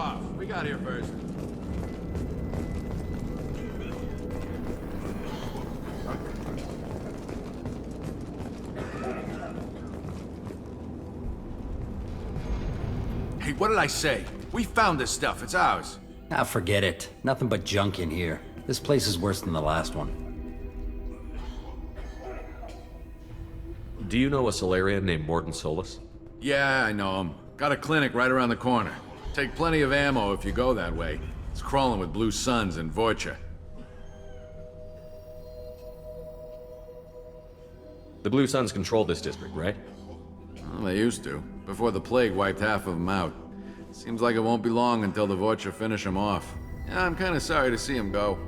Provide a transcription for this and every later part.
off. We got here first. Hey, what did I say? We found this stuff. It's ours. Ah, forget it. Nothing but junk in here. This place is worse than the last one. Do you know a Solarian named Morton Solus? Yeah, I know him. Got a clinic right around the corner. Take plenty of ammo if you go that way. It's crawling with Blue Suns and Vorcha. The Blue Suns control this district, right? Well, they used to, before the plague wiped half of them out. Seems like it won't be long until the Vorcha finish them off. Yeah, I'm kinda sorry to see them go.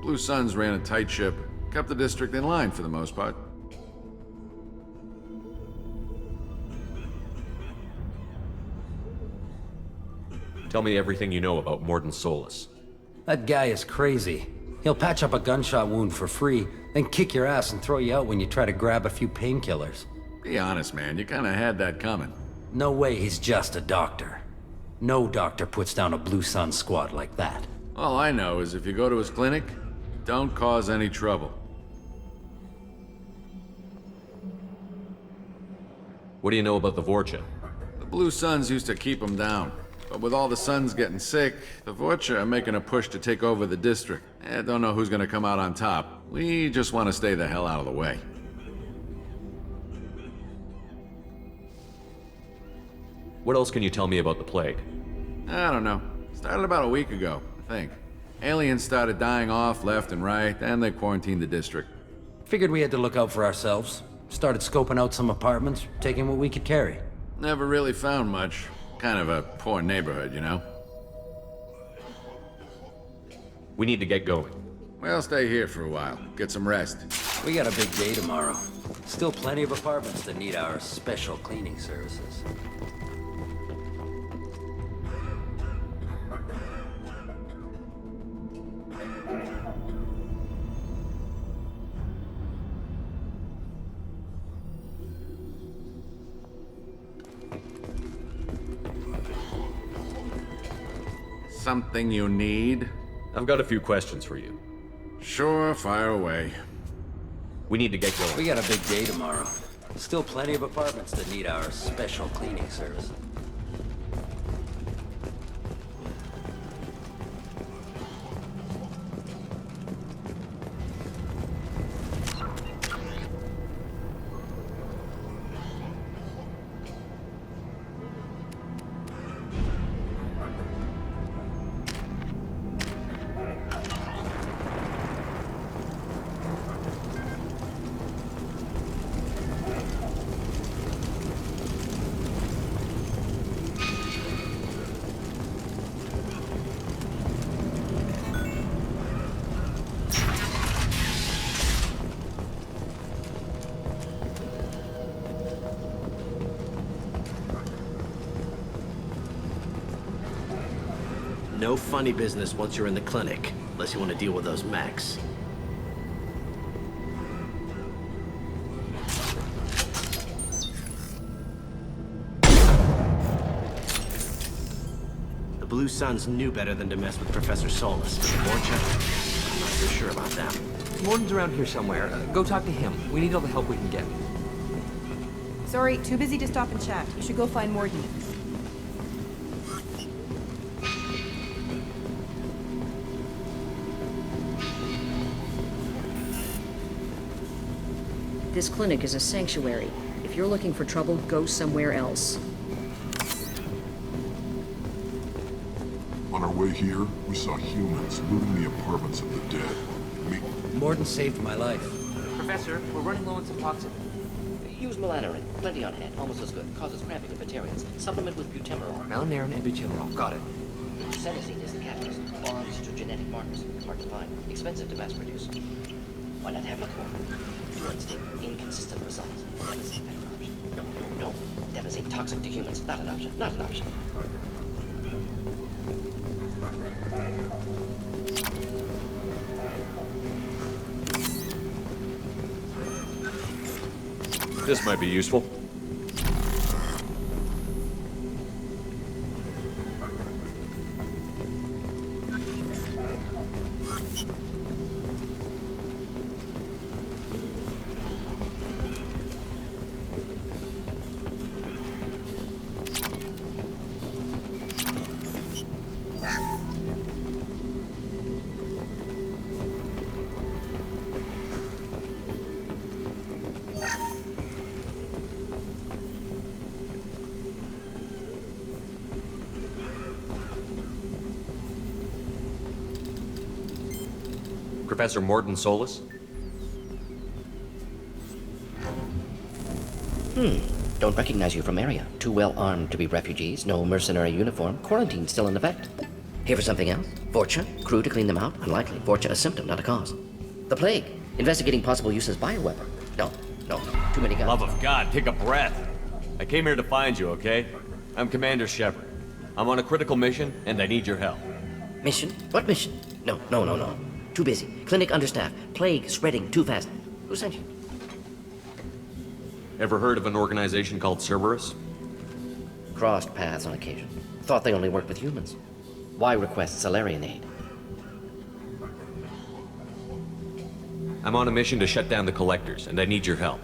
Blue Suns ran a tight ship, kept the district in line for the most part. Tell me everything you know about Morton Solus. That guy is crazy. He'll patch up a gunshot wound for free, then kick your ass and throw you out when you try to grab a few painkillers. Be honest, man, you kinda had that coming. No way he's just a doctor. No doctor puts down a Blue Sun squad like that. All I know is if you go to his clinic, don't cause any trouble. What do you know about the Vorcha? The Blue Suns used to keep him down. But with all the Suns getting sick, the Vorcha are making a push to take over the district. Don't know who's gonna come out on top. We just want to stay the hell out of the way. What else can you tell me about the plague? I don't know. Started about a week ago, I think. Aliens started dying off left and right, and they quarantined the district. Figured we had to look out for ourselves. Started scoping out some apartments, taking what we could carry. Never really found much. Kind of a poor neighborhood, you know? We need to get going. We'll stay here for a while, get some rest. We got a big day tomorrow. Still plenty of apartments that need our special cleaning services. Something you need? I've got a few questions for you. Sure, fire away. We need to get going. We got a big day tomorrow. Still plenty of apartments that need our special cleaning service. No funny business once you're in the clinic, unless you want to deal with those mechs. The Blue Suns knew better than to mess with Professor Solus, but the Vorcha, I'm not so sure about them. Morton's around here somewhere. Go talk to him. We need all the help we can get. Sorry, too busy to stop and chat. You should go find Morton. This clinic is a sanctuary. If you're looking for trouble, go somewhere else. On our way here, we saw humans looting the apartments of the dead. Morton saved my life. Professor, we're running low on some toxin. Use melanorin. Plenty on hand. Almost as good. Causes cramping in vegetarians. Supplement with butyrool. Melanarin and butyrool. Got it. Senescine is the catalyst. Bonds to genetic markers. Hard to find. Expensive to mass produce. Why not have a core? You understand? Inconsistent results. Devastating better option. No. Devastating toxic to humans. Not an option. Not an option. This might be useful. Professor Morton Solus? Don't recognize you from area. Too well armed to be refugees, no mercenary uniform, quarantine still in effect. Here for something else? Vorcha? Crew to clean them out? Unlikely. Vorcha a symptom, not a cause. The plague? Investigating possible use as bioweapon? No, too many guns. Love of God, take a breath. I came here to find you, okay? I'm Commander Shepard. I'm on a critical mission, and I need your help. Mission? What mission? No. Too busy. Clinic understaffed. Plague spreading too fast. Who sent you? Ever heard of an organization called Cerberus? Crossed paths on occasion. Thought they only worked with humans. Why request Salarian aid? I'm on a mission to shut down the Collectors, and I need your help.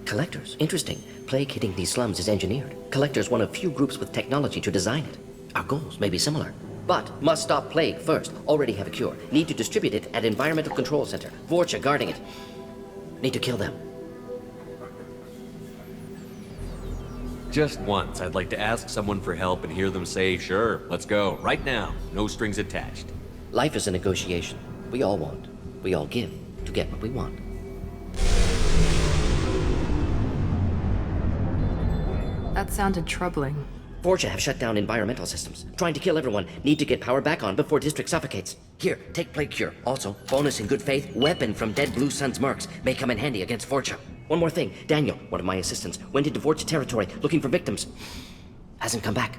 Collectors? Interesting. Plague hitting these slums is engineered. Collectors one of few groups with technology to design it. Our goals may be similar. But must stop plague first. Already have a cure. Need to distribute it at Environmental Control Center. Vorcha guarding it. Need to kill them. Just once, I'd like to ask someone for help and hear them say, sure, let's go, right now, no strings attached. Life is a negotiation. We all want. We all give to get what we want. That sounded troubling. Vorcha have shut down environmental systems. Trying to kill everyone. Need to get power back on before district suffocates. Here, take plague cure. Also, bonus in good faith, weapon from dead Blue Sun's mercs. May come in handy against Vorcha. One more thing. Daniel, one of my assistants, went into Vorcha territory looking for victims. Hasn't come back.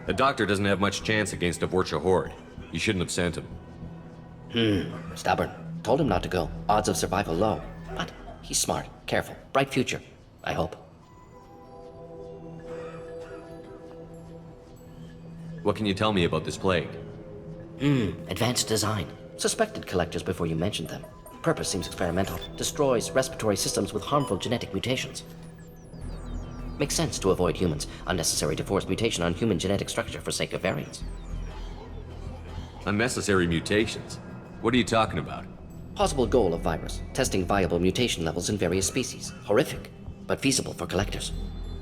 The doctor doesn't have much chance against a Vorcha horde. You shouldn't have sent him. Stubborn. Told him not to go. Odds of survival low. But he's smart, careful, bright future. I hope. What can you tell me about this plague? Advanced design. Suspected collectors before you mentioned them. Purpose seems experimental. Destroys respiratory systems with harmful genetic mutations. Makes sense to avoid humans. Unnecessary to force mutation on human genetic structure for sake of variance. Unnecessary mutations? What are you talking about? Possible goal of virus. Testing viable mutation levels in various species. Horrific, but feasible for collectors.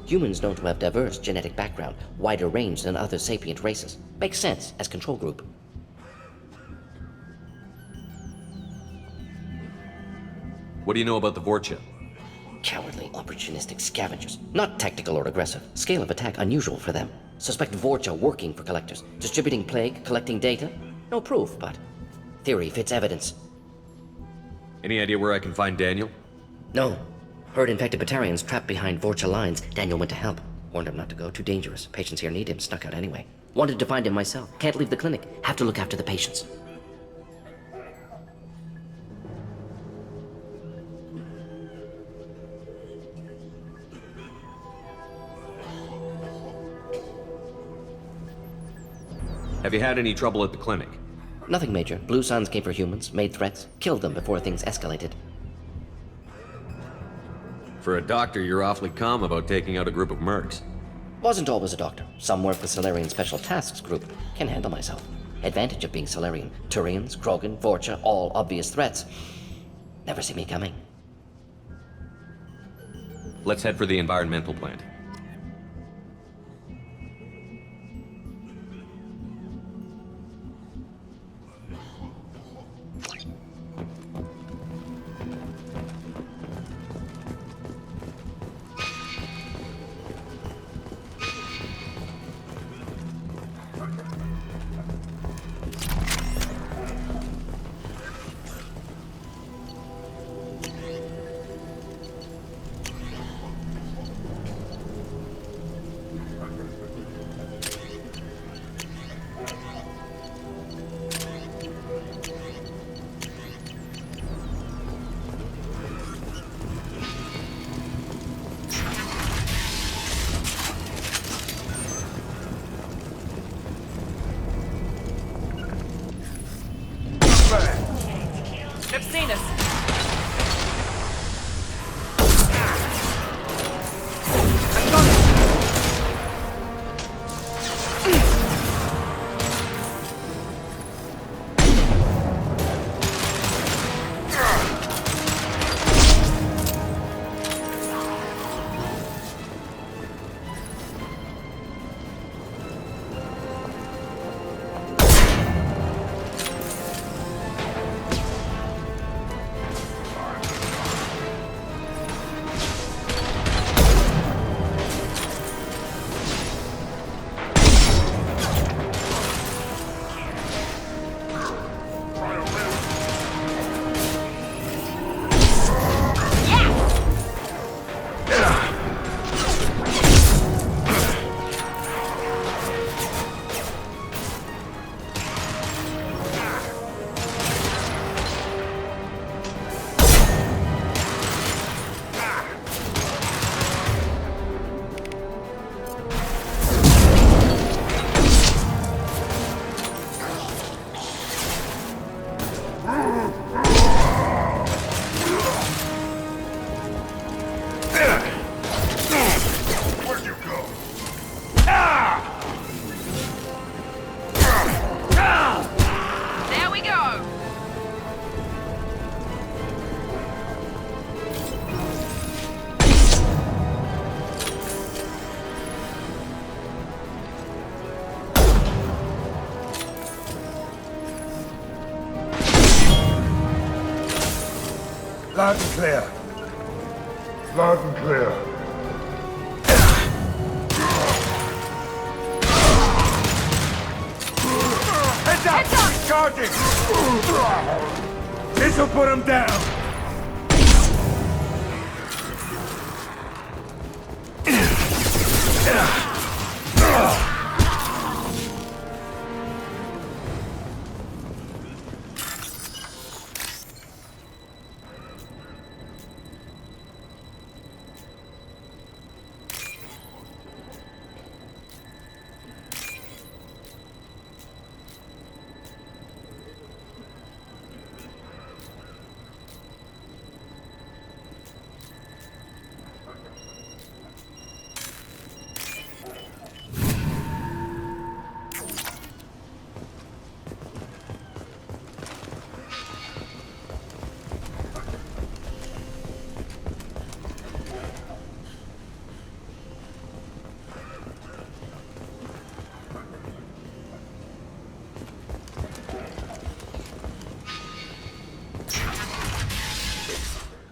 Humans known to have diverse genetic background, wider range than other sapient races. Makes sense as control group. What do you know about the Vorcha? Cowardly, opportunistic scavengers. Not tactical or aggressive. Scale of attack unusual for them. Suspect Vorcha working for collectors. Distributing plague, collecting data. No proof, but theory fits evidence. Any idea where I can find Daniel? No. Heard infected Batarians trapped behind Vorcha lines. Daniel went to help. Warned him not to go. Too dangerous. Patients here need him. Snuck out anyway. Wanted to find him myself. Can't leave the clinic. Have to look after the patients. Have you had any trouble at the clinic? Nothing major. Blue Suns came for humans, made threats, killed them before things escalated. For a doctor, you're awfully calm about taking out a group of mercs. Wasn't always a doctor. Some work with Solarian Special Tasks Group. Can handle myself. Advantage of being Solarian. Turians, Krogan, Vorcha, all obvious threats. Never see me coming. Let's head for the environmental plant. Loud and clear. Loud and clear. Heads up! He's charging! This'll put him down!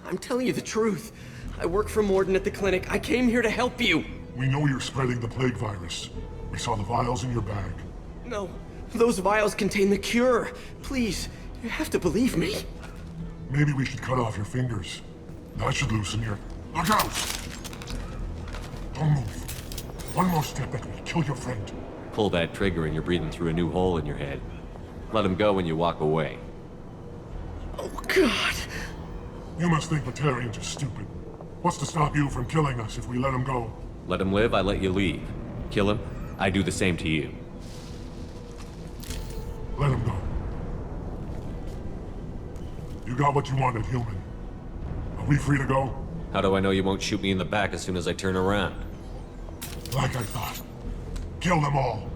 I'm telling you the truth. I work for Morden at the clinic. I came here to help you. We know you're spreading the plague virus. We saw the vials in your bag. No, those vials contain the cure. Please, you have to believe me. Maybe we should cut off your fingers. That should loosen your... Look out! Don't move. One more step that will kill your friend. Pull that trigger and you're breathing through a new hole in your head. Let him go when you walk away. Oh, God. You must think Batarians are stupid. What's to stop you from killing us if we let him go? Let him live, I let you leave. Kill him, I do the same to you. Let him go. You got what you wanted, human. Are we free to go? How do I know you won't shoot me in the back as soon as I turn around? Like I thought. Kill them all.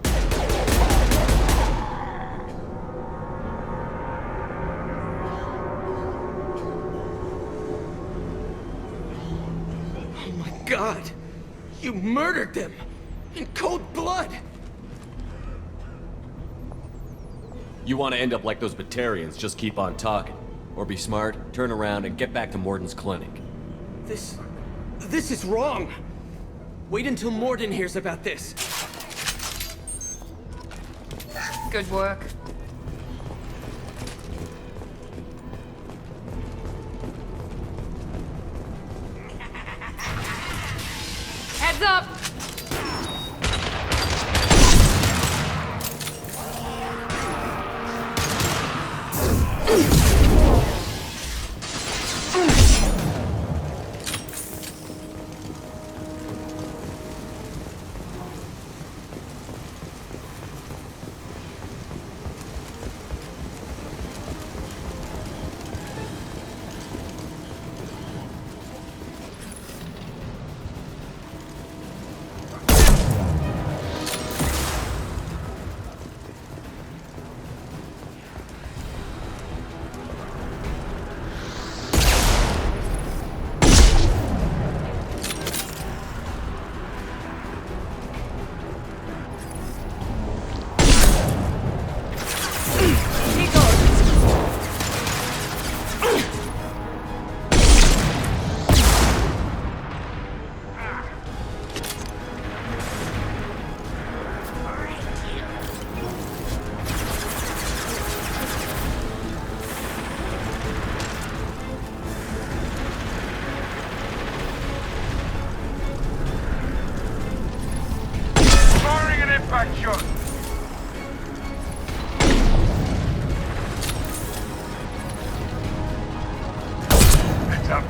Oh my God. You murdered them. In cold blood. You want to end up like those Batarians, just keep on talking. Or be smart, turn around, and get back to Morden's clinic. This is wrong. Wait until Morden hears about this. Good work. Heads up! Firing an impact shot! Heads up!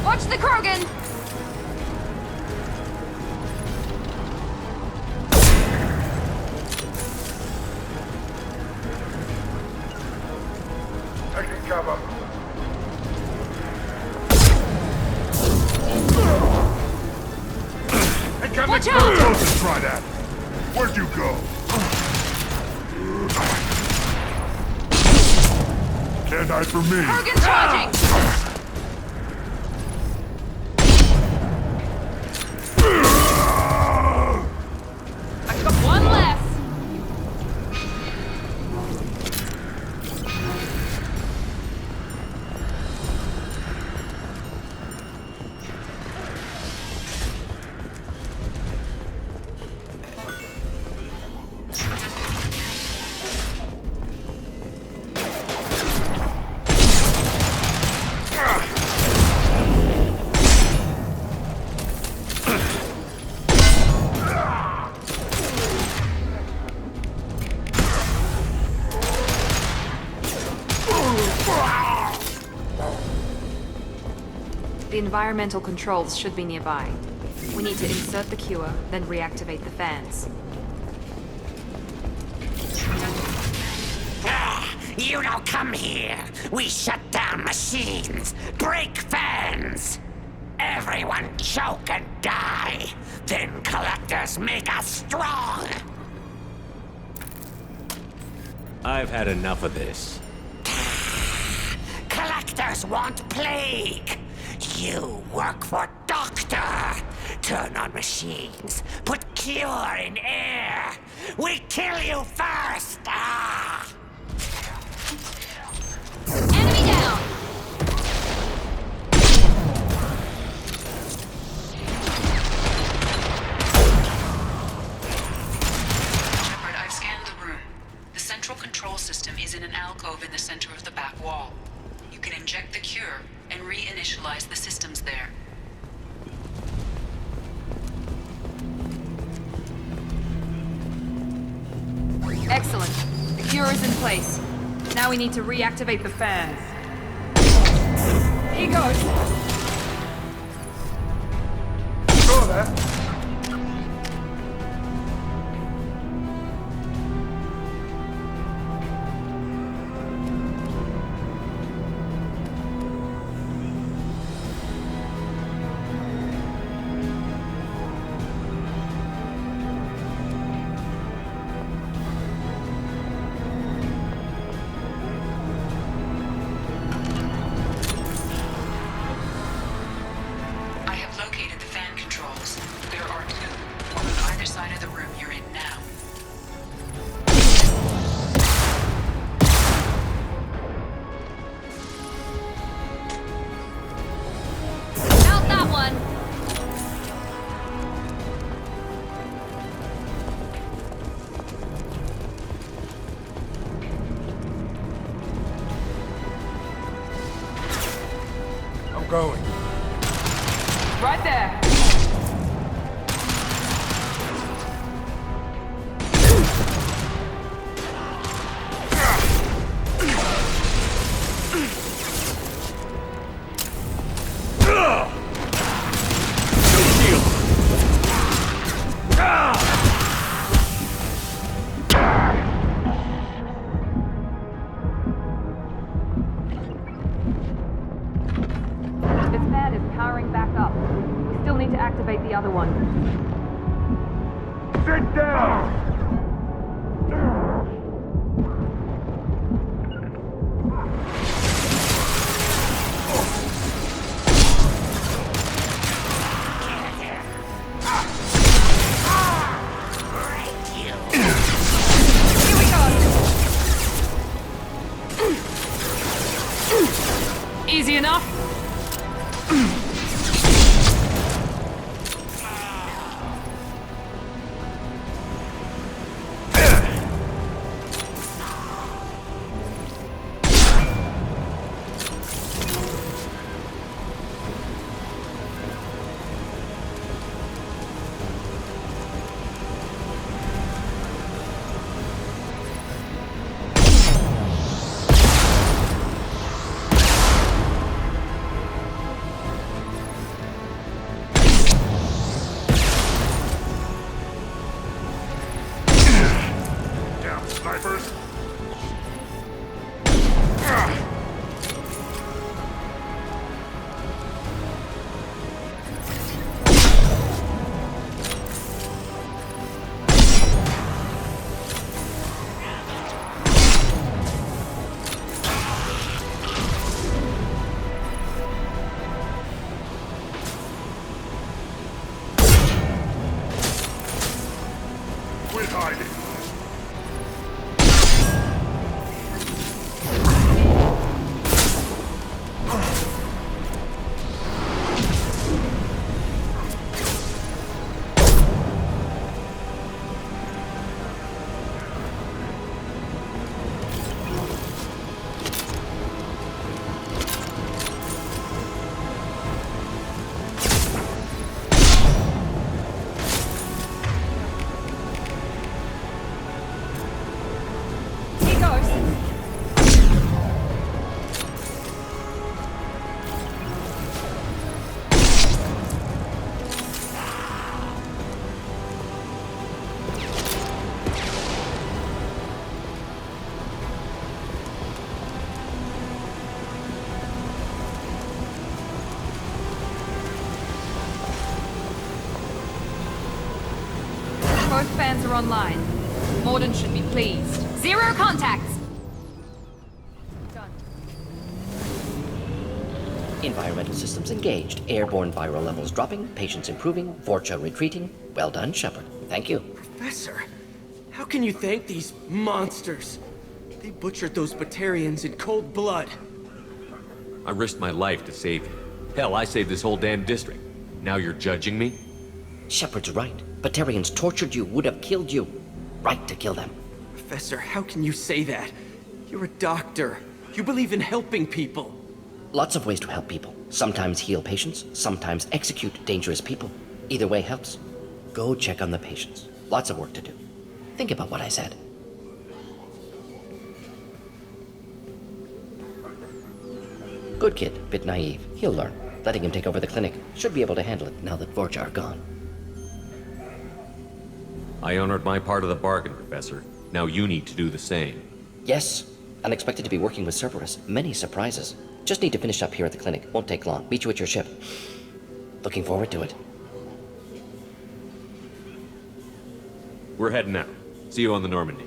Watch the Krogan! Taking cover. Incoming! Come Watch and out! close and try that. Where'd you go? Can't hide from me. Kurgan's charging! I've got one less! The environmental controls should be nearby. We need to insert the cure, then reactivate the fans. You don't come here. We shut down machines, break fans. Everyone choke and die. Then collectors make us strong. I've had enough of this. Collectors want plague. You work for Doctor. Turn on machines. Put cure in air. We kill you first. Enemy down! Shepard, I've scanned the room. The central control system is in an alcove in the center of the back wall. You can inject the cure and reinitialize the systems there. Excellent. The cure is in place. Now we need to reactivate the fans. Here goes! Saw that. I have located the fan controls. There are two, on either side of the room you're in now. Out that one! I'm going. Right there! This fan is powering back up. We still need to activate the other one. Sit down! Here we go! Easy enough? Damn snipers! Both fans are online. Morden should be pleased. Zero contacts! Done. Environmental systems engaged. Airborne viral levels dropping. Patients improving. Vorcha retreating. Well done, Shepard. Thank you. Professor, how can you thank these monsters? They butchered those Batarians in cold blood. I risked my life to save you. Hell, I saved this whole damn district. Now you're judging me? Shepard's right. Batarians tortured you, would have killed you. Right to kill them. Professor, how can you say that? You're a doctor. You believe in helping people. Lots of ways to help people. Sometimes heal patients, sometimes execute dangerous people. Either way helps. Go check on the patients. Lots of work to do. Think about what I said. Good kid, bit naive. He'll learn. Letting him take over the clinic. Should be able to handle it now that Vorcha are gone. I honored my part of the bargain, Professor. Now you need to do the same. Yes. Unexpected to be working with Cerberus. Many surprises. Just need to finish up here at the clinic. Won't take long. Meet you at your ship. Looking forward to it. We're heading out. See you on the Normandy.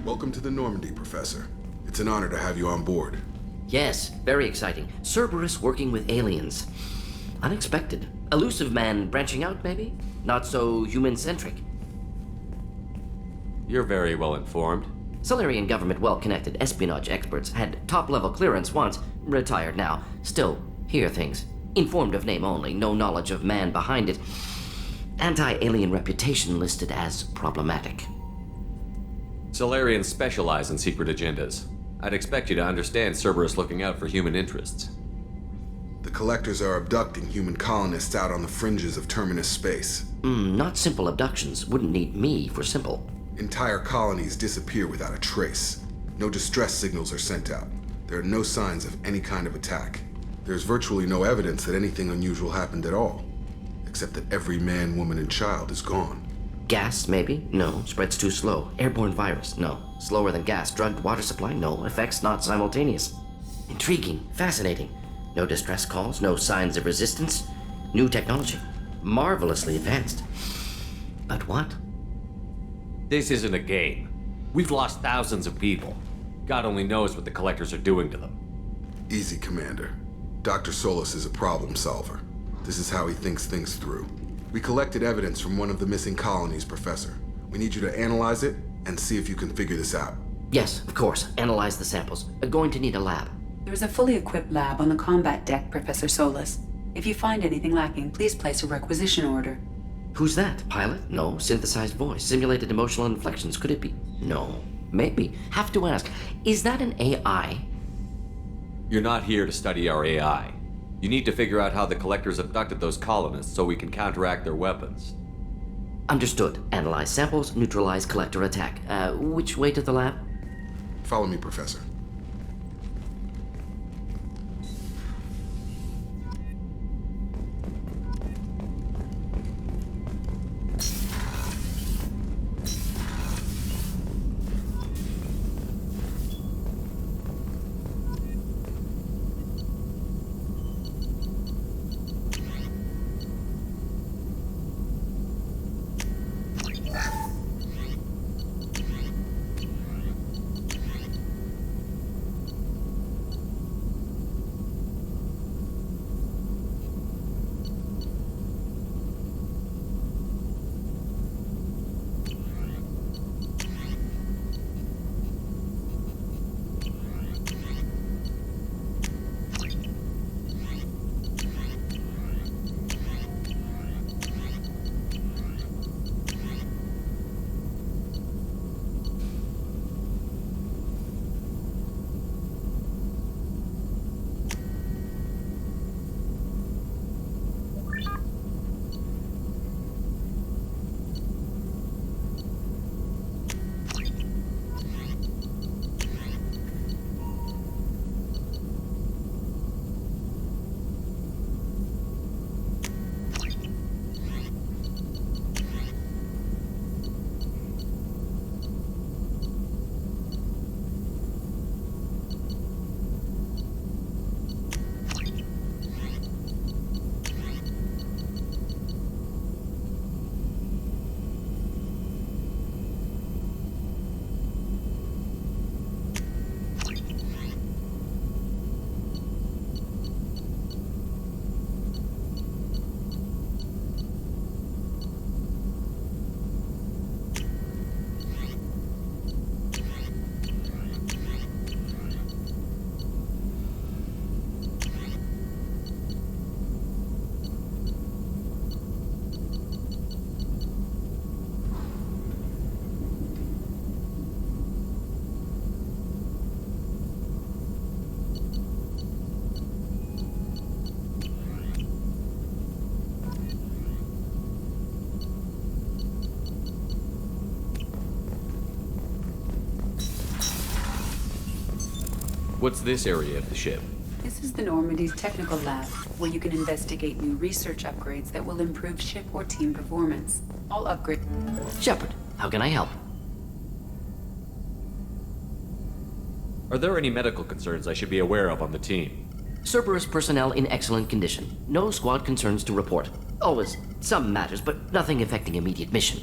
Welcome to the Normandy, Professor. It's an honor to have you on board. Yes, very exciting. Cerberus working with aliens. Unexpected. Elusive man branching out, maybe? Not so human-centric. You're very well informed. Solarian government well-connected espionage experts had top-level clearance once, retired now. Still, hear things. Informed of name only, no knowledge of man behind it. Anti-alien reputation listed as problematic. Solarians specialize in secret agendas. I'd expect you to understand Cerberus looking out for human interests. The Collectors are abducting human colonists out on the fringes of Terminus space. Not simple abductions. Wouldn't need me for simple. Entire colonies disappear without a trace. No distress signals are sent out. There are no signs of any kind of attack. There's virtually no evidence that anything unusual happened at all. Except that every man, woman, and child is gone. Gas, maybe? No. Spreads too slow. Airborne virus? No. Slower than gas. Drugged water supply? No. Effects not simultaneous. Intriguing. Fascinating. No distress calls. No signs of resistance. New technology. Marvelously advanced. But what? This isn't a game. We've lost thousands of people. God only knows what the Collectors are doing to them. Easy, Commander. Dr. Solus is a problem solver. This is how he thinks things through. We collected evidence from one of the missing colonies, Professor. We need you to analyze it and see if you can figure this out. Yes, of course. Analyze the samples. Going to need a lab. There's a fully equipped lab on the combat deck, Professor Solus. If you find anything lacking, please place a requisition order. Who's that? Pilot? No. Synthesized voice. Simulated emotional inflections. Could it be? No. Maybe. Have to ask. Is that an AI? You're not here to study our AI. You need to figure out how the Collectors abducted those colonists so we can counteract their weapons. Understood. Analyze samples, neutralize Collector attack. Which way to the lab? Follow me, Professor. What's this area of the ship? This is the Normandy's technical lab, where you can investigate new research upgrades that will improve ship or team performance. All upgrade. Shepard, how can I help? Are there any medical concerns I should be aware of on the team? Cerberus personnel in excellent condition. No squad concerns to report. Always some matters, but nothing affecting immediate mission.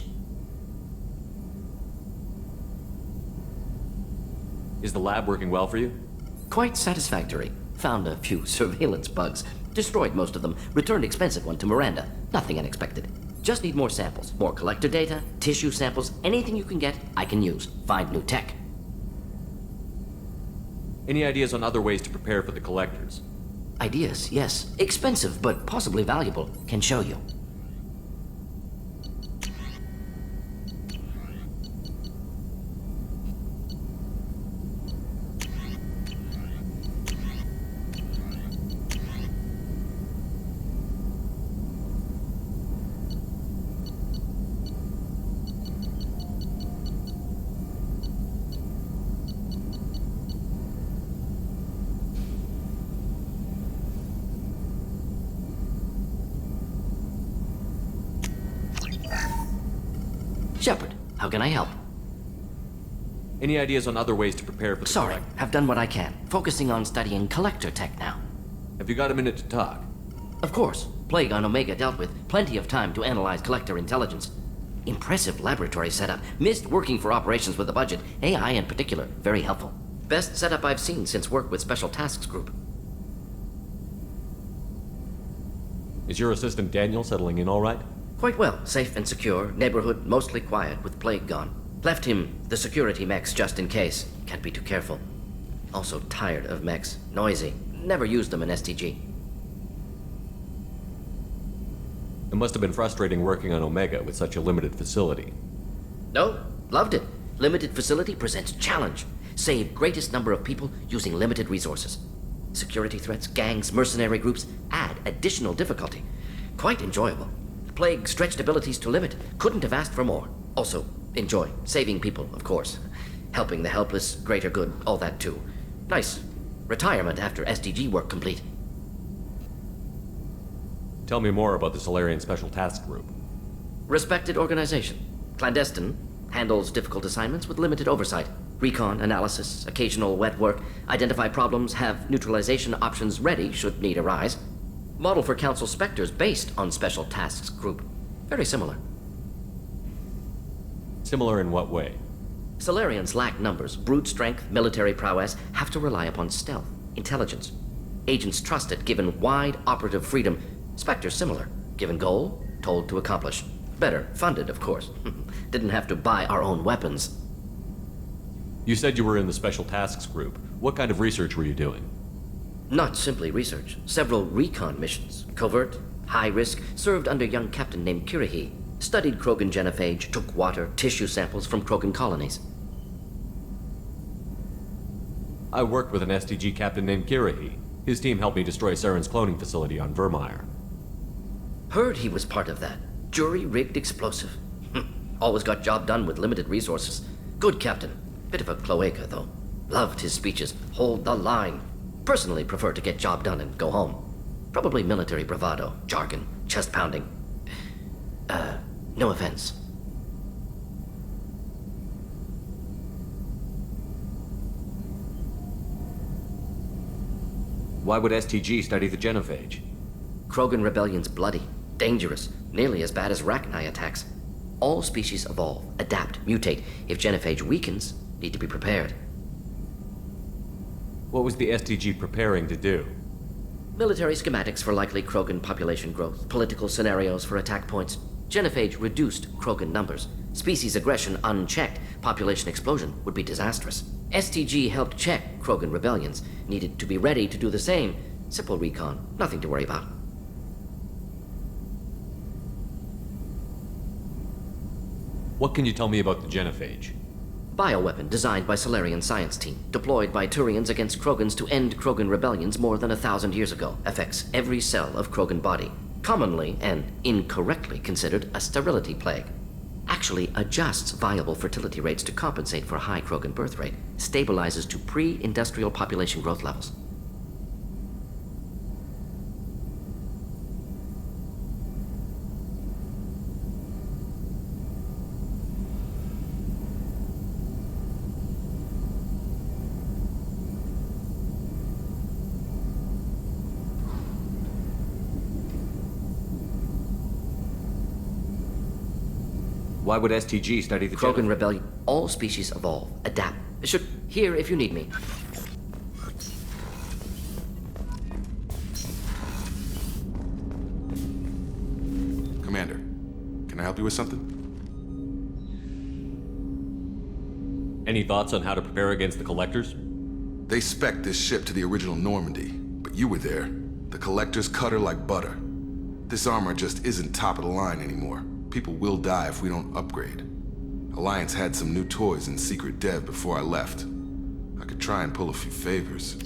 Is the lab working well for you? Quite satisfactory. Found a few surveillance bugs. Destroyed most of them. Returned expensive one to Miranda. Nothing unexpected. Just need more samples. More collector data, tissue samples, anything you can get, I can use. Find new tech. Any ideas on other ways to prepare for the collectors? Ideas, yes. Expensive, but possibly valuable. Can show you. Shepard, how can I help? Any ideas on other ways to prepare for the Sorry, have done what I can. Focusing on studying collector tech now. Have you got a minute to talk? Of course. Plague on Omega dealt with. Plenty of time to analyze collector intelligence. Impressive laboratory setup. Missed working for operations with a budget. AI in particular. Very helpful. Best setup I've seen since work with Special Tasks Group. Is your assistant Daniel settling in all right? Quite well. Safe and secure. Neighborhood mostly quiet with Plague gone. Left him the security mechs just in case. Can't be too careful. Also tired of mechs. Noisy. Never used them in STG. It must have been frustrating working on Omega with such a limited facility. No, loved it. Limited facility presents challenge. Save greatest number of people using limited resources. Security threats, gangs, mercenary groups add additional difficulty. Quite enjoyable. Plague stretched abilities to limit. Couldn't have asked for more. Also, enjoy. Saving people, of course. Helping the helpless, greater good, all that too. Nice. Retirement after SDG work complete. Tell me more about the Solarian Special Task Group. Respected organization. Clandestine. Handles difficult assignments with limited oversight. Recon, analysis, occasional wet work. Identify problems, have neutralization options ready should need arise. Model for Council Spectres based on Special Tasks Group. Very similar. Similar in what way? Solarians lack numbers, brute strength, military prowess, have to rely upon stealth, intelligence. Agents trusted, given wide operative freedom. Spectres similar, given goal, told to accomplish. Better, funded, of course. Didn't have to buy our own weapons. You said you were in the Special Tasks Group. What kind of research were you doing? Not simply research. Several recon missions. Covert, high risk, served under young captain named Kirahi. Studied Krogan genophage, took water, tissue samples from Krogan colonies. I worked with an STG captain named Kirahi. His team helped me destroy Saren's cloning facility on Vermeer. Heard he was part of that. Jury-rigged explosive. Always got job done with limited resources. Good captain. Bit of a cloaca, though. Loved his speeches. Hold the line. Personally prefer to get job done and go home. Probably military bravado, jargon, chest pounding. No offense. Why would STG study the genophage? Krogan rebellion's bloody, dangerous, nearly as bad as Rachni attacks. All species evolve, adapt, mutate. If genophage weakens, need to be prepared. What was the STG preparing to do? Military schematics for likely Krogan population growth, political scenarios for attack points. Genophage reduced Krogan numbers. Species aggression unchecked, population explosion would be disastrous. STG helped check Krogan rebellions, needed to be ready to do the same. Simple recon, nothing to worry about. What can you tell me about the genophage? Bioweapon designed by Solarian science team, deployed by Turians against Krogans to end Krogan rebellions more than 1,000 years ago. Affects every cell of Krogan body. Commonly and incorrectly considered a sterility plague. actually adjusts viable fertility rates to compensate for a high Krogan birth rate, stabilizes to pre-industrial population growth levels. Why would STG study the Krogan rebellion. All species evolve, adapt. Should here if you need me. Commander, can I help you with something? Any thoughts on how to prepare against the Collectors? They spec'd this ship to the original Normandy, but you were there. The Collectors cut her like butter. This armor just isn't top of the line anymore. People will die if we don't upgrade. Alliance had some new toys in secret dev before I left. I could try and pull a few favors.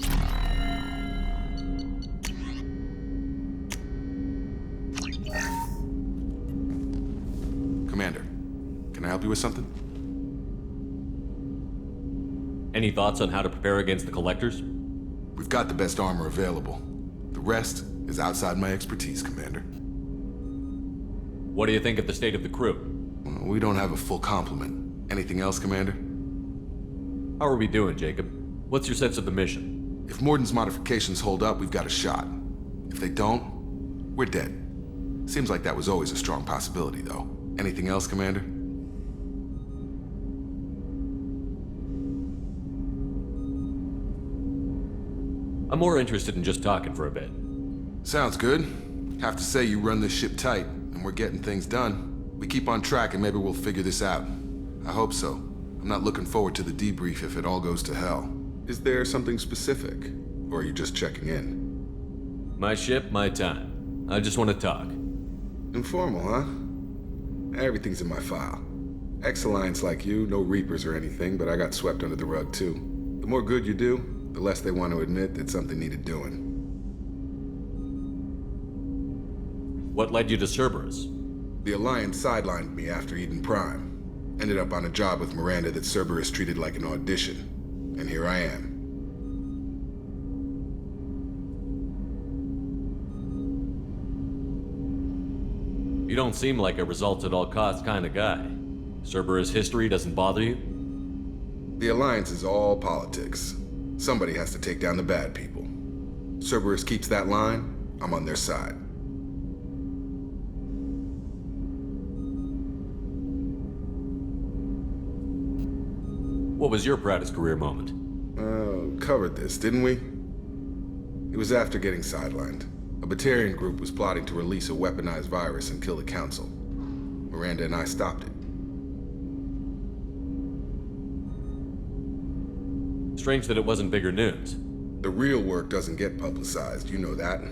Commander, can I help you with something? Any thoughts on how to prepare against the Collectors? We've got the best armor available. The rest is outside my expertise, Commander. What do you think of the state of the crew? We don't have a full complement. Anything else, Commander? How are we doing, Jacob? What's your sense of the mission? If Morden's modifications hold up, we've got a shot. If they don't, we're dead. Seems like that was always a strong possibility, though. Anything else, Commander? I'm more interested in just talking for a bit. Sounds good. Have to say you run this ship tight, and we're getting things done. We keep on track and maybe we'll figure this out. I hope so. I'm not looking forward to the debrief if it all goes to hell. Is there something specific? Or are you just checking in? My ship, my time. I just want to talk. Informal, huh? Everything's in my file. Ex-Alliance like you, no Reapers or anything, but I got swept under the rug too. The more good you do, the less they want to admit that something needed doing. What led you to Cerberus? The Alliance sidelined me after Eden Prime. Ended up on a job with Miranda that Cerberus treated like an audition. And here I am. You don't seem like a results-at-all-costs kind of guy. Cerberus history doesn't bother you? The Alliance is all politics. Somebody has to take down the bad people. Cerberus keeps that line, I'm on their side. What was your proudest career moment? Covered this, didn't we? It was after getting sidelined. A Batarian group was plotting to release a weaponized virus and kill the Council. Miranda and I stopped it. Strange that it wasn't bigger news. The real work doesn't get publicized, you know that.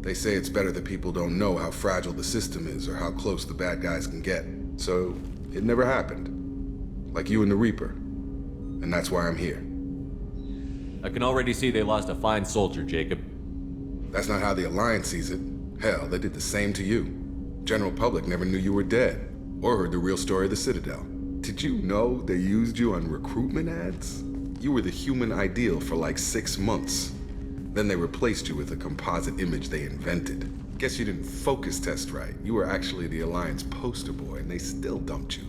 They say it's better that people don't know how fragile the system is or how close the bad guys can get. So, it never happened. Like you and the Reaper. And that's why I'm here. I can already see they lost a fine soldier, Jacob. That's not how the Alliance sees it. Hell, they did the same to you. General public never knew you were dead, or heard the real story of the Citadel. Did you know they used you on recruitment ads? You were the human ideal for like 6 months. Then they replaced you with a composite image they invented. Guess you didn't focus test right. You were actually the Alliance poster boy, and they still dumped you.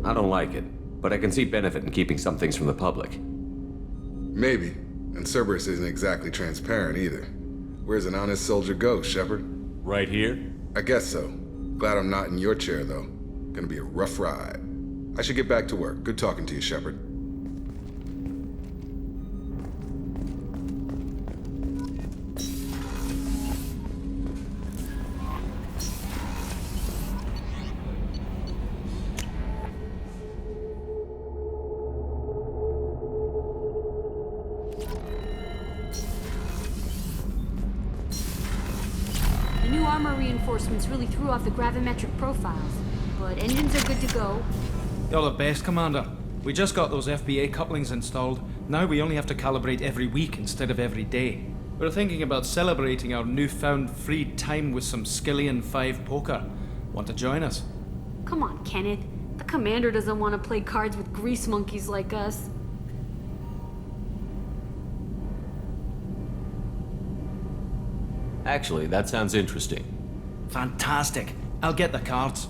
I don't like it, but I can see benefit in keeping some things from the public. Maybe. And Cerberus isn't exactly transparent either. Where's an honest soldier go, Shepard? Right here? I guess so. Glad I'm not in your chair, though. Gonna be a rough ride. I should get back to work. Good talking to you, Shepard. reinforcements really threw off the gravimetric profiles. But engines are good to go. You're the best, Commander. We just got those FBA couplings installed. Now we only have to calibrate every week instead of every day. We're thinking about celebrating our newfound free time with some Skillian 5 poker. Want to join us? Come on, Kenneth. The commander doesn't want to play cards with grease monkeys like us. Actually, that sounds interesting. Fantastic. I'll get the cards.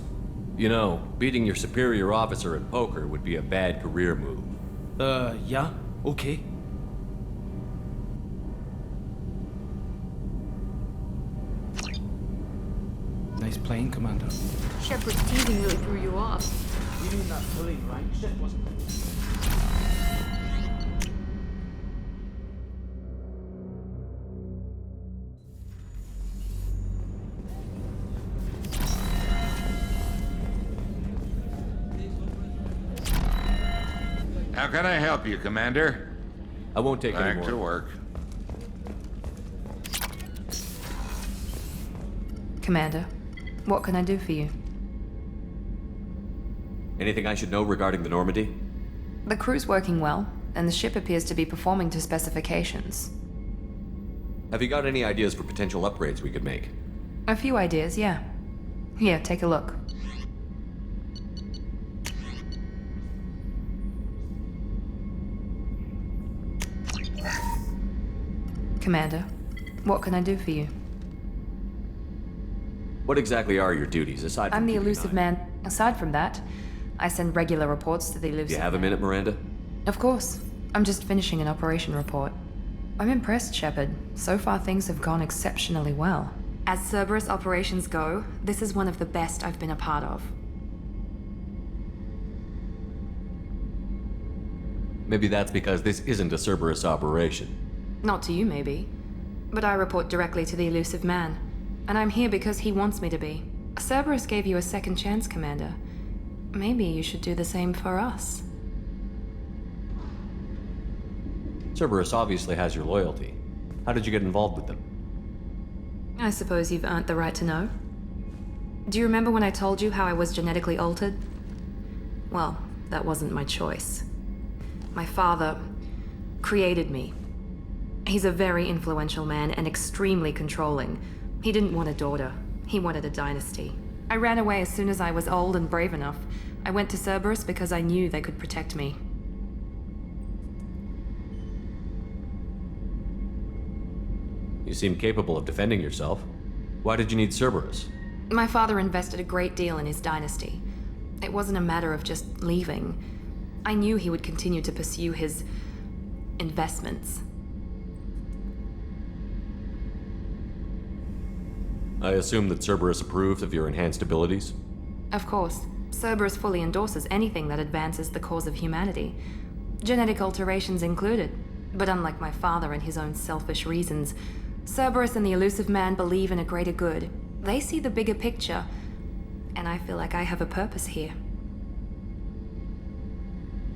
You know, beating your superior officer at poker would be a bad career move. Yeah? Okay. Nice playing, Commander. Shepard's teasing really threw you off. You mean that fully ranked shit wasn't... How can I help you, Commander? I won't take any more. Back to work. Commander, what can I do for you? Anything I should know regarding the Normandy? The crew's working well, and the ship appears to be performing to specifications. Have you got any ideas for potential upgrades we could make? A few ideas, yeah. Here, take a look. Commander, what can I do for you? What exactly are your duties, aside from I'm the keeping an elusive eye? man. Aside from that, I send regular reports to the elusive Do you have a man. minute, Miranda? Of course. I'm just finishing an operation report. I'm impressed, Shepard. So far, things have gone exceptionally well. As Cerberus operations go, this is one of the best I've been a part of. Maybe that's because this isn't a Cerberus operation. Not to you, maybe. But I report directly to the elusive man. And I'm here because he wants me to be. Cerberus gave you a second chance, Commander. Maybe you should do the same for us. Cerberus obviously has your loyalty. How did you get involved with them? I suppose you've earned the right to know. Do you remember when I told you how I was genetically altered? Well, that wasn't my choice. My father created me. He's a very influential man and extremely controlling. He didn't want a daughter. He wanted a dynasty. I ran away as soon as I was old and brave enough. I went to Cerberus because I knew they could protect me. You seem capable of defending yourself. Why did you need Cerberus? My father invested a great deal in his dynasty. It wasn't a matter of just leaving. I knew he would continue to pursue his investments. I assume that Cerberus approved of your enhanced abilities? Of course. Cerberus fully endorses anything that advances the cause of humanity. Genetic alterations included. But unlike my father and his own selfish reasons, Cerberus and the elusive man believe in a greater good. They see the bigger picture, and I feel like I have a purpose here.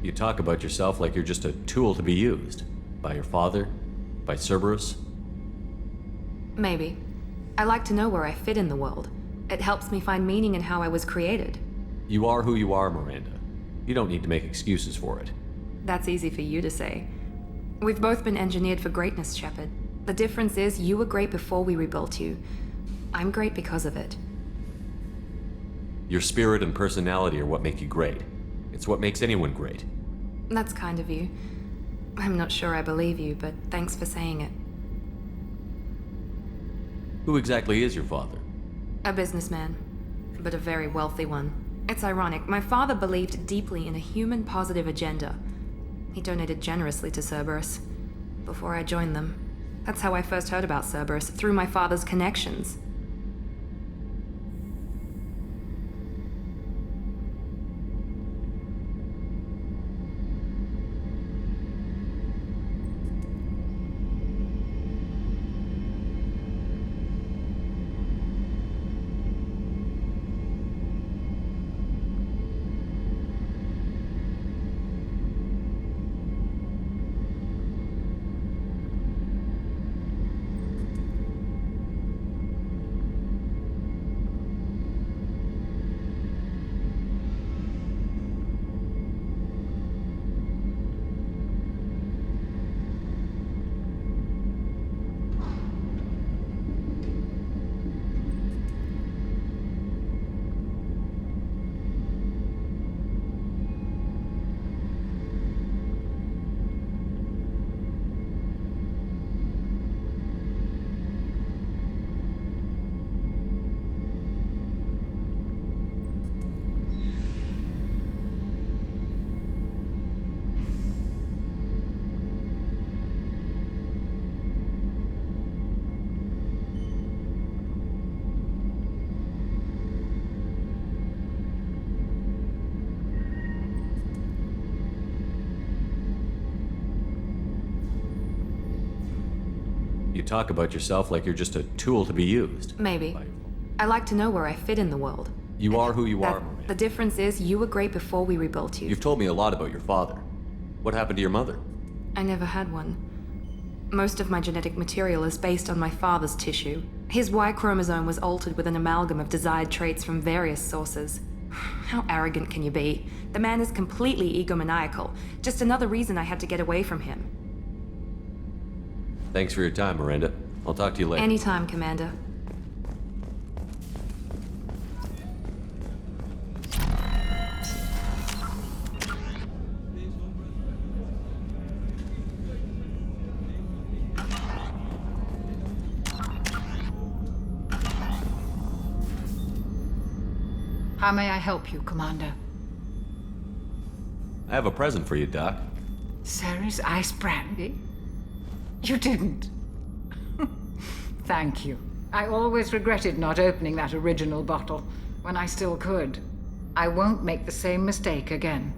You talk about yourself like you're just a tool to be used. By your father? By Cerberus? Maybe. I like to know where I fit in the world. It helps me find meaning in how I was created. You are who you are, Miranda. You don't need to make excuses for it. That's easy for you to say. We've both been engineered for greatness, Shepard. The difference is you were great before we rebuilt you. I'm great because of it. Your spirit and personality are what make you great. It's what makes anyone great. That's kind of you. I'm not sure I believe you, but thanks for saying it. Who exactly is your father? A businessman, but a very wealthy one. It's ironic. My father believed deeply in a human-positive agenda. He donated generously to Cerberus before I joined them. That's how I first heard about Cerberus, through my father's connections. You talk about yourself like you're just a tool to be used. Maybe. I like to know where I fit in the world. You are who you are, Miranda. The difference is you were great before we rebuilt you. You've told me a lot about your father. What happened to your mother? I never had one. Most of my genetic material is based on my father's tissue. His Y chromosome was altered with an amalgam of desired traits from various sources. How arrogant can you be? The man is completely egomaniacal. Just another reason I had to get away from him. Thanks for your time, Miranda. I'll talk to you later. Anytime, Commander. How may I help you, Commander? I have a present for you, Doc. Sarah's ice brandy? You didn't. Thank you. I always regretted not opening that original bottle when I still could. I won't make the same mistake again.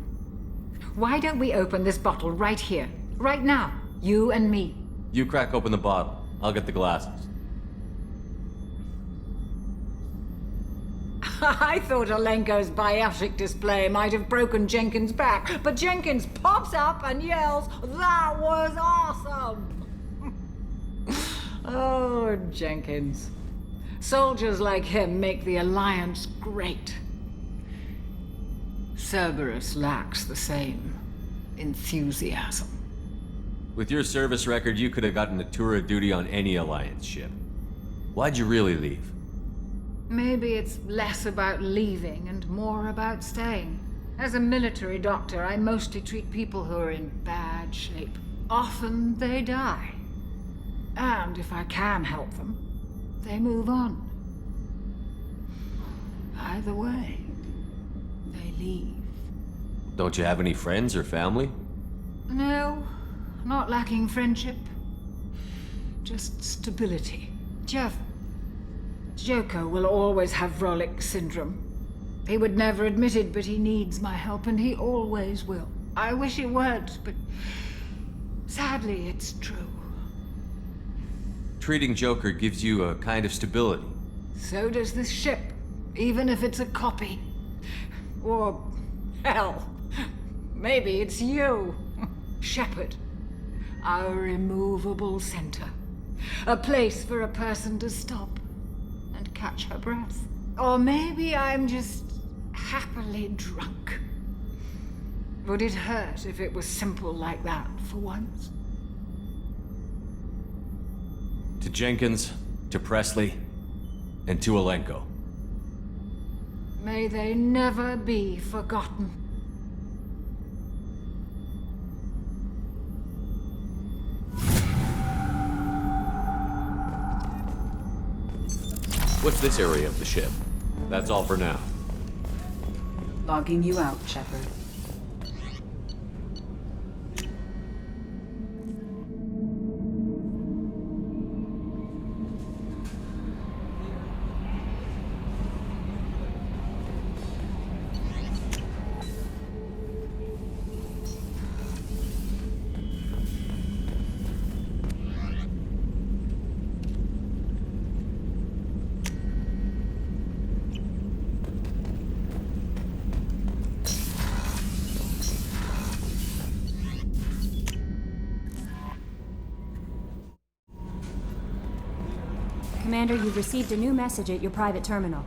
Why don't we open this bottle right here, right now, you and me? You crack open the bottle. I'll get the glasses. I thought Alenko's biotic display might have broken Jenkins' back, but Jenkins pops up and yells, "That was awesome!" Oh, Jenkins. Soldiers like him make the Alliance great. Cerberus lacks the same enthusiasm. With your service record, you could have gotten a tour of duty on any Alliance ship. Why'd you really leave? Maybe it's less about leaving and more about staying. As a military doctor, I mostly treat people who are in bad shape. Often they die. And if I can help them, they move on. Either way, they leave. Don't you have any friends or family? No, not lacking friendship. Just stability. Jeff, Joko will always have Vrolik syndrome. He would never admit it, but he needs my help, and he always will. I wish he weren't, but sadly, it's true. Treating Joker gives you a kind of stability. So does this ship, even if it's a copy. Or, hell, maybe it's you, Shepard. Our immovable center. A place for a person to stop and catch her breath. Or maybe I'm just happily drunk. Would it hurt if it was simple like that for once? To Jenkins, to Presley, and to Alenko. May they never be forgotten. What's this area of the ship? That's all for now. Logging you out, Shepard. Commander, you've received a new message at your private terminal.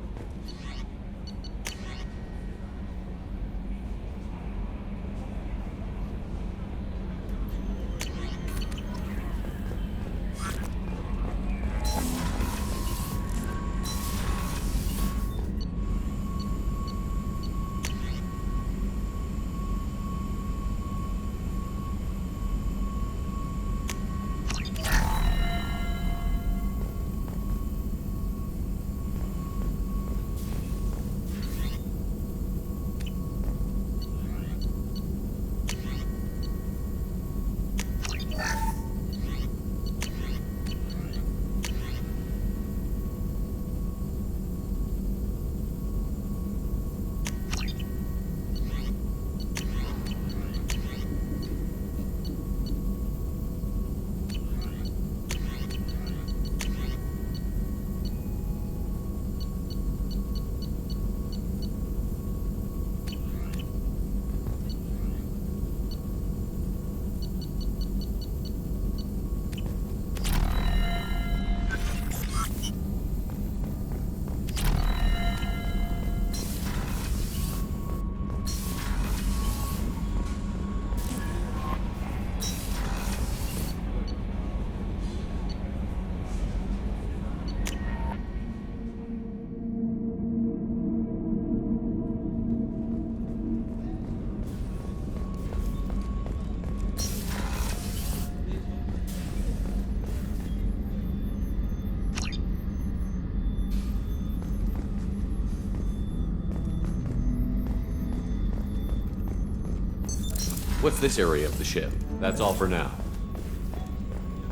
What's this area of the ship? That's all for now.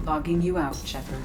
Logging you out, Shepard.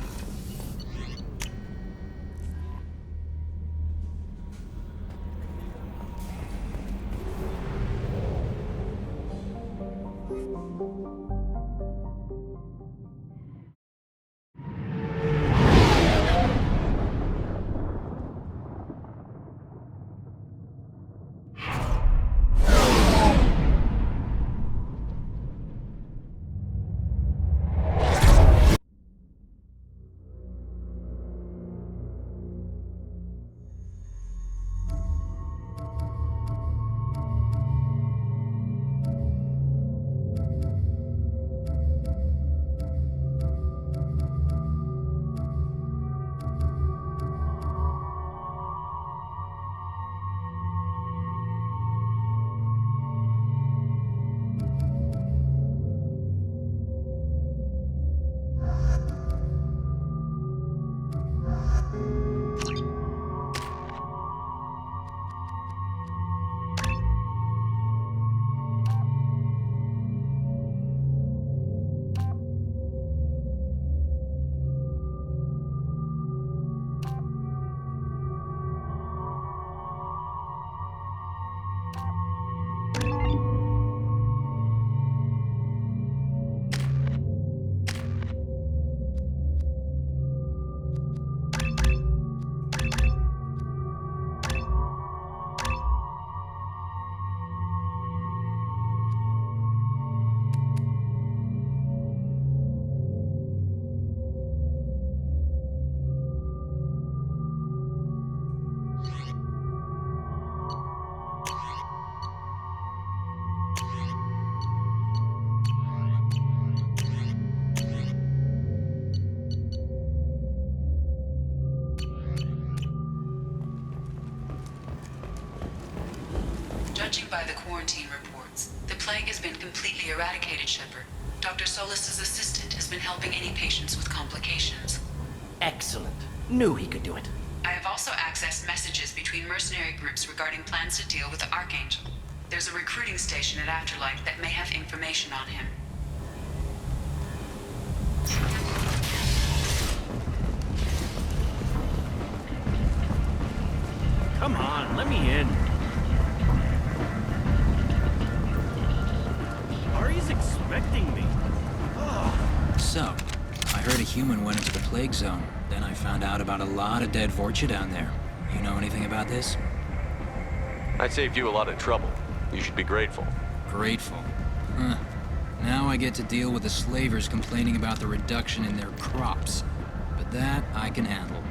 Judging by the quarantine reports, the plague has been completely eradicated, Shepard. Dr. Solis's assistant has been helping any patients with complications. Excellent. Knew he could do it. I have also accessed messages between mercenary groups regarding plans to deal with the Archangel. There's a recruiting station at Afterlife that may have information on him. Come on, let me in. Ari's expecting me. So, I heard a human went into the plague zone. Then I found out about a lot of dead Vorcha down there. You know anything about this? I saved you a lot of trouble. You should be grateful. Grateful? Huh. Now I get to deal with the slavers complaining about the reduction in their crops. But that I can handle.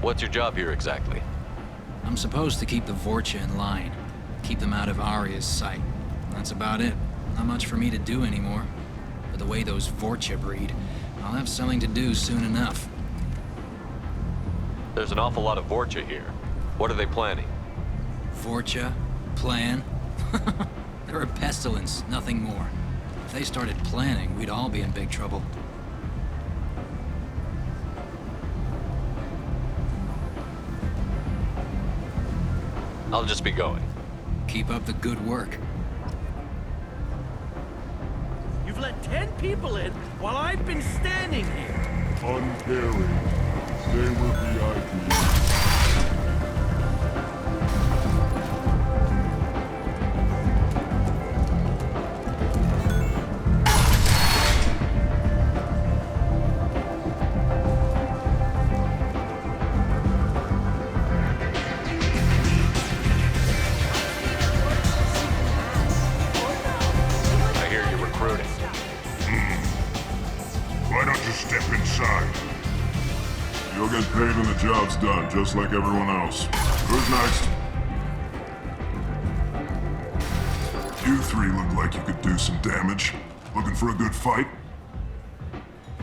What's your job here exactly? I'm supposed to keep the Vorcha in line. Keep them out of Arya's sight. That's about it. Not much for me to do anymore. But the way those Vorcha breed, I'll have something to do soon enough. There's an awful lot of Vorcha here. What are they planning? Vorcha? Plan? They're a pestilence, nothing more. If they started planning, we'd all be in big trouble. I'll just be going. Keep up the good work. You've let 10 people in while I've been standing here. Uncaring. They were VIP. You'll get paid when the job's done, just like everyone else. Who's next? You three look like you could do some damage. Looking for a good fight?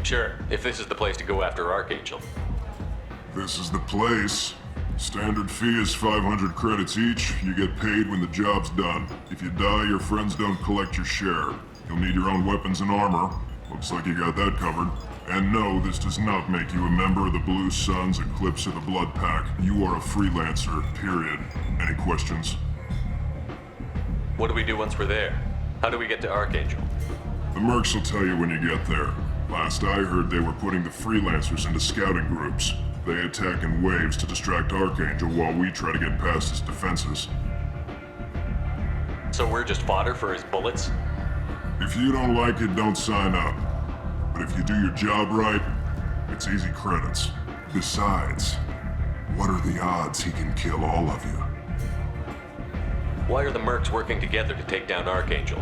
Sure, if this is the place to go after Archangel. This is the place. Standard fee is 500 credits each. You get paid when the job's done. If you die, your friends don't collect your share. You'll need your own weapons and armor. Looks like you got that covered. And no, this does not make you a member of the Blue Suns, Eclipse, or the Blood Pack. You are a freelancer, period. Any questions? What do we do once we're there? How do we get to Archangel? The mercs will tell you when you get there. Last I heard, they were putting the freelancers into scouting groups. They attack in waves to distract Archangel while we try to get past his defenses. So we're just fodder for his bullets? If you don't like it, don't sign up. But if you do your job right, it's easy credits. Besides, what are the odds he can kill all of you? Why are the mercs working together to take down Archangel?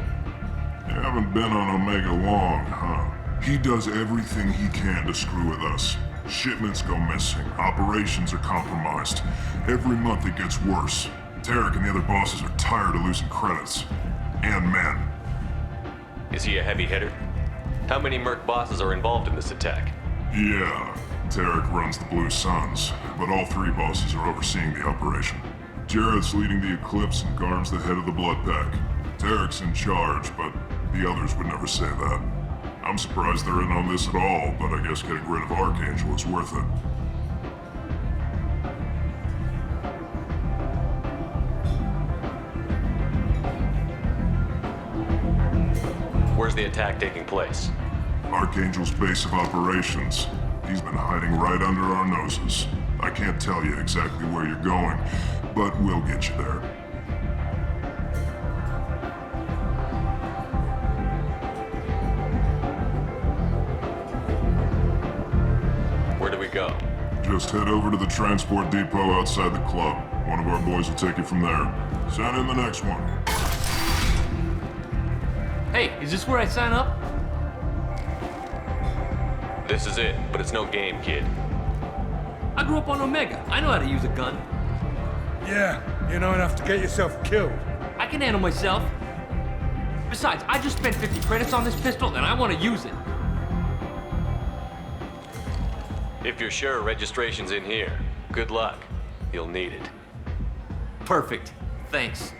You haven't been on Omega long, huh? He does everything he can to screw with us. Shipments go missing, operations are compromised. Every month it gets worse. Tarek and the other bosses are tired of losing credits. And men. Is he a heavy hitter? How many merc bosses are involved in this attack? Yeah, Tarek runs the Blue Suns, but all three bosses are overseeing the operation. Jared's leading the Eclipse and Garm's the head of the Blood Pack. Tarek's in charge, but the others would never say that. I'm surprised they're in on this at all, but I guess getting rid of Archangel is worth it. Where's the attack taking place? Archangel's base of operations. He's been hiding right under our noses. I can't tell you exactly where you're going, but we'll get you there. Where do we go? Just head over to the transport depot outside the club. One of our boys will take you from there. Send in the next one. Hey, is this where I sign up? This is it, but it's no game, kid. I grew up on Omega. I know how to use a gun. Yeah, you know enough to get yourself killed. I can handle myself. Besides, I just spent 50 credits on this pistol and I want to use it. If you're sure registration's in here, good luck. You'll need it. Perfect. Thanks.